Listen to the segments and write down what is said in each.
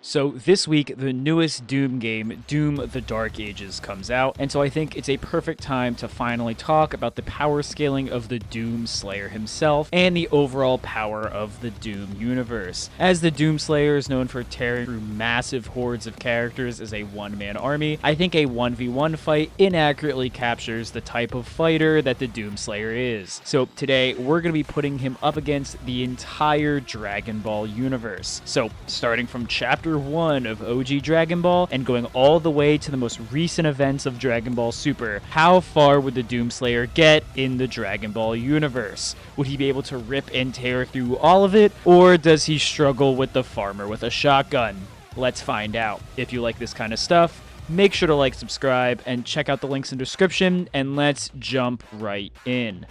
So this week, the newest Doom game, Doom the Dark Ages, comes out, and so I think it's a perfect time to finally talk about the power scaling of the Doom Slayer himself and the overall power of the Doom universe. As the Doom Slayer is known for tearing through massive hordes of characters as a one-man army, I think a 1v1 fight inaccurately captures the type of fighter that the Doom Slayer is. So today, we're going to be putting him up against the entire Dragon Ball universe. So starting from Chapter 1 of OG Dragon Ball and going all the way to the most recent events of Dragon Ball Super, how far would the Doom Slayer get in the Dragon Ball universe? Would he be able to rip and tear through all of it, or does he struggle with the farmer with a shotgun? Let's find out. If you like this kind of stuff, make sure to like, subscribe, and check out the links in the description, and let's jump right in.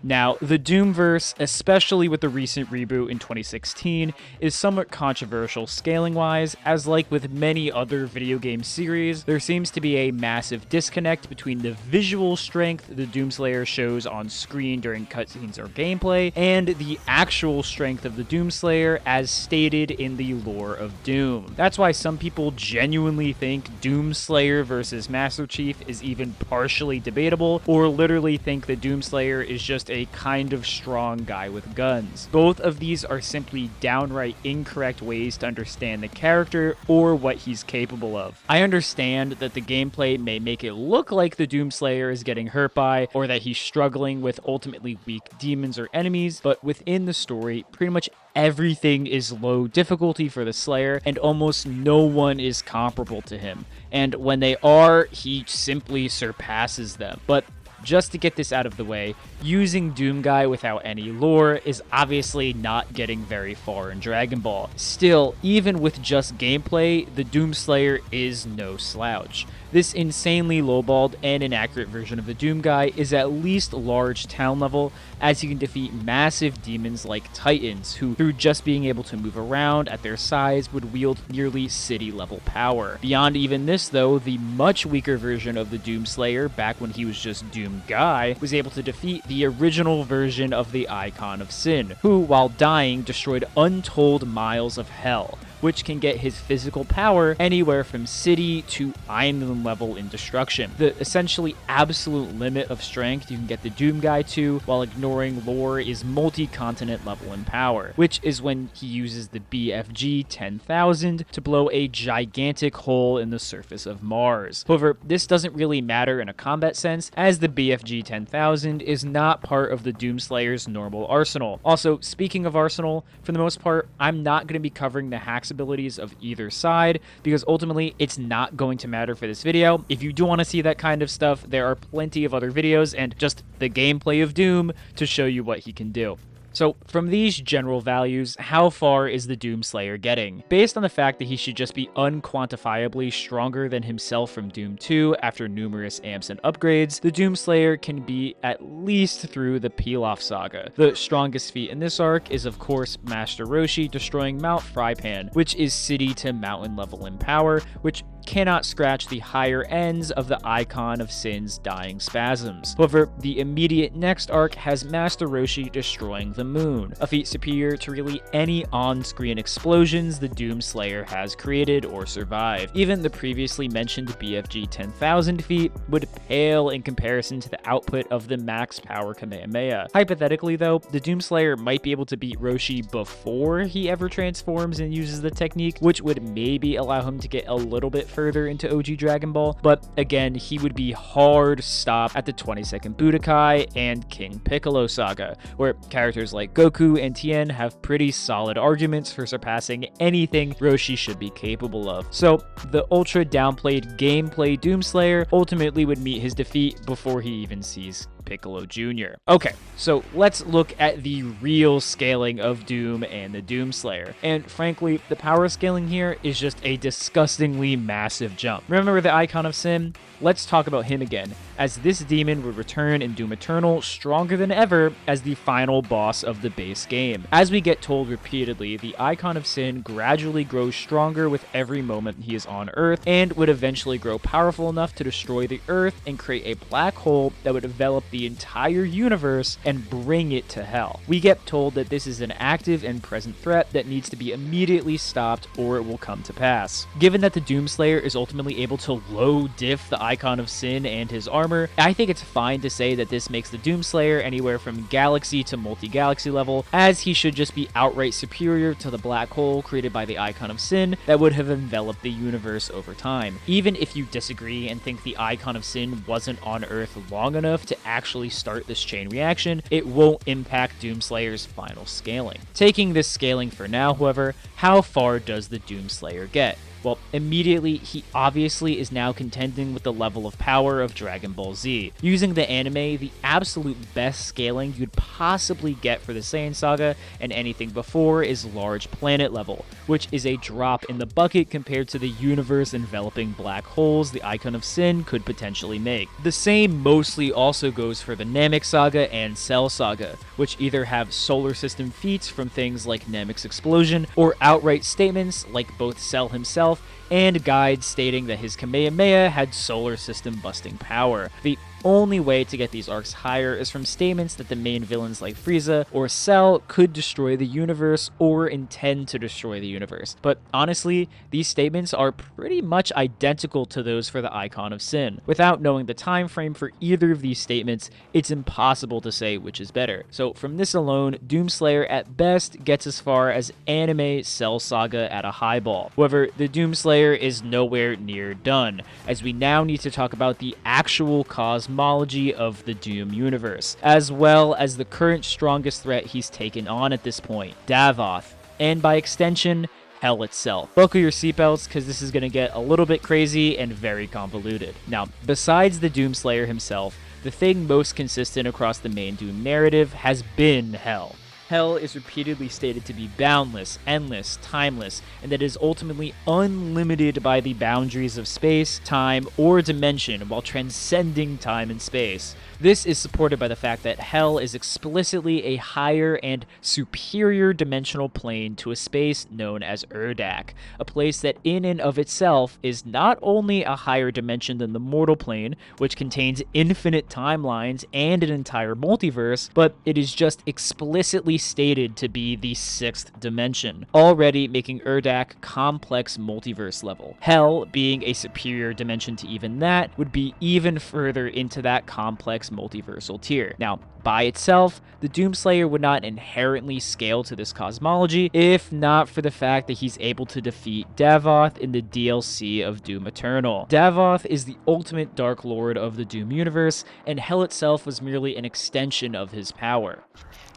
Now, the Doomverse, especially with the recent reboot in 2016, is somewhat controversial scaling-wise, as like with many other video game series, there seems to be a massive disconnect between the visual strength the Doomslayer shows on screen during cutscenes or gameplay, and the actual strength of the Doomslayer as stated in the lore of Doom. That's why some people genuinely think Doomslayer versus Master Chief is even partially debatable, or literally think the Doomslayer is just a kind of strong guy with guns. Both of these are simply downright incorrect ways to understand the character or what he's capable of. I understand that the gameplay may make it look like the Doomslayer is getting hurt by, or that he's struggling with ultimately weak demons or enemies, but within the story, pretty much everything is low difficulty for the Slayer, and almost no one is comparable to him. And when they are, he simply surpasses them. But just to get this out of the way, using Doom Guy without any lore is obviously not getting very far in Dragon Ball. Still, even with just gameplay, the Doom Slayer is no slouch. This insanely lowballed and inaccurate version of the Doom Guy is at least large town level, as he can defeat massive demons like Titans, who through just being able to move around at their size would wield nearly city level power. Beyond even this though, the much weaker version of the Doom Slayer, back when he was just Doom Guy, was able to defeat the original version of the Icon of Sin, who while dying destroyed untold miles of hell, which can get his physical power anywhere from city to island level in destruction. The essentially absolute limit of strength you can get the Doom Guy to while ignoring lore is multi-continent level in power, which is when he uses the BFG 10,000 to blow a gigantic hole in the surface of Mars. However, this doesn't really matter in a combat sense, as the BFG 10,000 is not part of the Doomslayer's normal arsenal. Also, speaking of arsenal, for the most part, I'm not going to be covering the hacks abilities of either side, because ultimately it's not going to matter for this video. If you do want to see that kind of stuff, there are plenty of other videos and just the gameplay of Doom to show you what he can do. So from these general values, how far is the Doom Slayer getting? Based on the fact that he should just be unquantifiably stronger than himself from Doom 2 after numerous amps and upgrades, the Doom Slayer can be at least through the Pilaf saga. The strongest feat in this arc is of course Master Roshi destroying Mount Frypan, which is city to mountain level in power, which cannot scratch the higher ends of the Icon of Sin's dying spasms. However, the immediate next arc has Master Roshi destroying the moon, a feat superior to really any on-screen explosions the Doom Slayer has created or survived. Even the previously mentioned BFG 10,000 feat would pale in comparison to the output of the max power Kamehameha. Hypothetically though, the Doom Slayer might be able to beat Roshi before he ever transforms and uses the technique, which would maybe allow him to get a little bit further into OG Dragon Ball, but again, he would be hard stopped at the 22nd Budokai and King Piccolo saga, where characters like Goku and Tien have pretty solid arguments for surpassing anything Roshi should be capable of. So the ultra downplayed gameplay Doomslayer ultimately would meet his defeat before he even sees Piccolo Jr. Okay, so let's look at the real scaling of Doom and the Doomslayer. And frankly, the power scaling here is just a disgustingly massive jump. Remember the Icon of Sin? Let's talk about him again, as this demon would return in Doom Eternal stronger than ever as the final boss of the base game. As we get told repeatedly, the Icon of Sin gradually grows stronger with every moment he is on Earth, and would eventually grow powerful enough to destroy the Earth and create a black hole that would envelop the entire universe and bring it to hell. We get told that this is an active and present threat that needs to be immediately stopped or it will come to pass. Given that the Doomslayer is ultimately able to low diff the Icon of Sin and his armor, I think it's fine to say that this makes the Doomslayer anywhere from galaxy to multi-galaxy level, as he should just be outright superior to the black hole created by the Icon of Sin that would have enveloped the universe over time. Even if you disagree and think the Icon of Sin wasn't on Earth long enough to actually start this chain reaction, it won't impact Doomslayer's final scaling. Taking this scaling for now, however, how far does the Doomslayer get? Well, immediately, he obviously is now contending with the level of power of Dragon Ball Z. Using the anime, the absolute best scaling you'd possibly get for the Saiyan Saga and anything before is large planet level, which is a drop in the bucket compared to the universe enveloping black holes the Icon of Sin could potentially make. The same mostly also goes for the Namek Saga and Cell Saga, which either have solar system feats from things like Namek's explosion, or outright statements like both Cell himself and guides stating that his Kamehameha had solar system busting power. The only way to get these arcs higher is from statements that the main villains like Frieza or Cell could destroy the universe or intend to destroy the universe. But honestly, these statements are pretty much identical to those for the Icon of Sin. Without knowing the time frame for either of these statements, it's impossible to say which is better. So from this alone, Doomslayer at best gets as far as anime Cell Saga at a highball. However, the Doomslayer is nowhere near done, as we now need to talk about the actual cosmology of the Doom universe, as well as the current strongest threat he's taken on at this point, Davoth, and by extension, Hell itself. Buckle your seatbelts, because this is going to get a little bit crazy and very convoluted. Now, besides the Doomslayer himself, the thing most consistent across the main Doom narrative has been Hell. Hell is repeatedly stated to be boundless, endless, timeless, and that it is ultimately unlimited by the boundaries of space, time, or dimension while transcending time and space. This is supported by the fact that Hell is explicitly a higher and superior dimensional plane to a space known as Urdak, a place that in and of itself is not only a higher dimension than the mortal plane, which contains infinite timelines and an entire multiverse, but it is just explicitly stated to be the sixth dimension, already making Urdak complex multiverse level. Hell, being a superior dimension to even that, would be even further into that complex multiversal tier. Now, by itself, the Doomslayer would not inherently scale to this cosmology, if not for the fact that he's able to defeat Davoth in the DLC of Doom Eternal. Davoth is the ultimate Dark Lord of the Doom universe, and Hell itself was merely an extension of his power.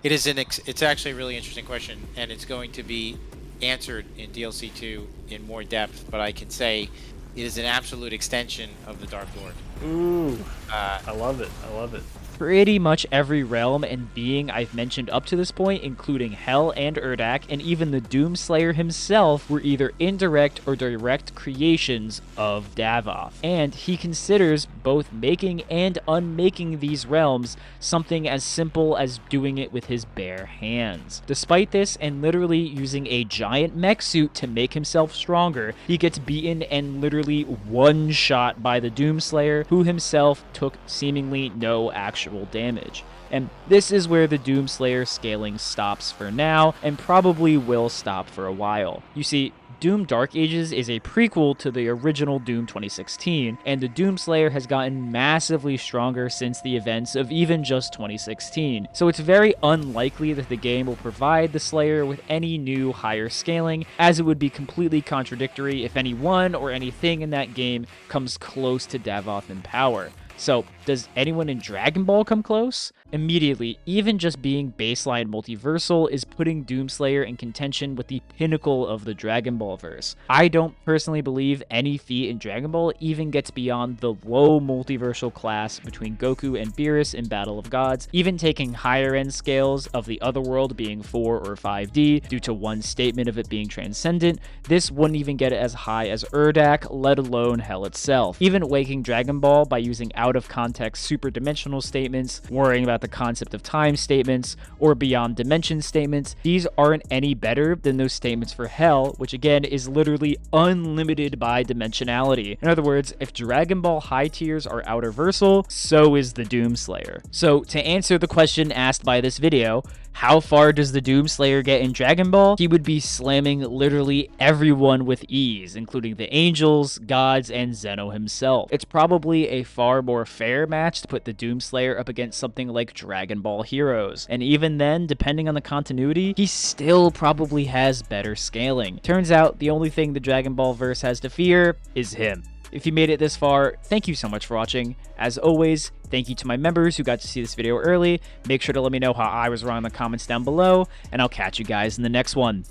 It's actually a really interesting question, and it's going to be answered in DLC 2 in more depth, but I can say it is an absolute extension of the Dark Lord. Ooh, I love it. I love it. Pretty much every realm and being I've mentioned up to this point, including Hell and Urdak, and even the Doomslayer himself, were either indirect or direct creations of Davoth. And he considers both making and unmaking these realms something as simple as doing it with his bare hands. Despite this, and literally using a giant mech suit to make himself stronger, he gets beaten and literally one-shot by the Doomslayer, who himself took seemingly no actual damage. And this is where the Doomslayer scaling stops for now, and probably will stop for a while. You see, Doom Dark Ages is a prequel to the original Doom 2016, and the Doomslayer has gotten massively stronger since the events of even just 2016. So it's very unlikely that the game will provide the Slayer with any new higher scaling, as it would be completely contradictory if anyone or anything in that game comes close to Davoth in power. So, does anyone in Dragon Ball come close? Immediately, even just being baseline multiversal is putting Doomslayer in contention with the pinnacle of the Dragon Ball verse. I don't personally believe any feat in Dragon Ball even gets beyond the low multiversal class between Goku and Beerus in Battle of Gods, even taking higher end scales of the Otherworld being 4 or 5D due to one statement of it being transcendent. This wouldn't even get it as high as Urdak, let alone Hell itself. Even waking Dragon Ball by using out of context context super dimensional statements, worrying about the concept of time statements, or beyond dimension statements, these aren't any better than those statements for hell, which again is literally unlimited by dimensionality. In other words, if Dragon Ball high tiers are outerversal, so is the Doomslayer. So to answer the question asked by this video, how far does the Doomslayer get in Dragon Ball? He would be slamming literally everyone with ease, including the angels, gods, and Zeno himself. It's probably a far more fair match to put the Doomslayer up against something like Dragon Ball Heroes. And even then, depending on the continuity, he still probably has better scaling. Turns out the only thing the Dragon Ball verse has to fear is him. If you made it this far, thank you so much for watching. As always, thank you to my members who got to see this video early. Make sure to let me know how I was wrong in the comments down below, and I'll catch you guys in the next one.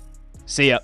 See ya.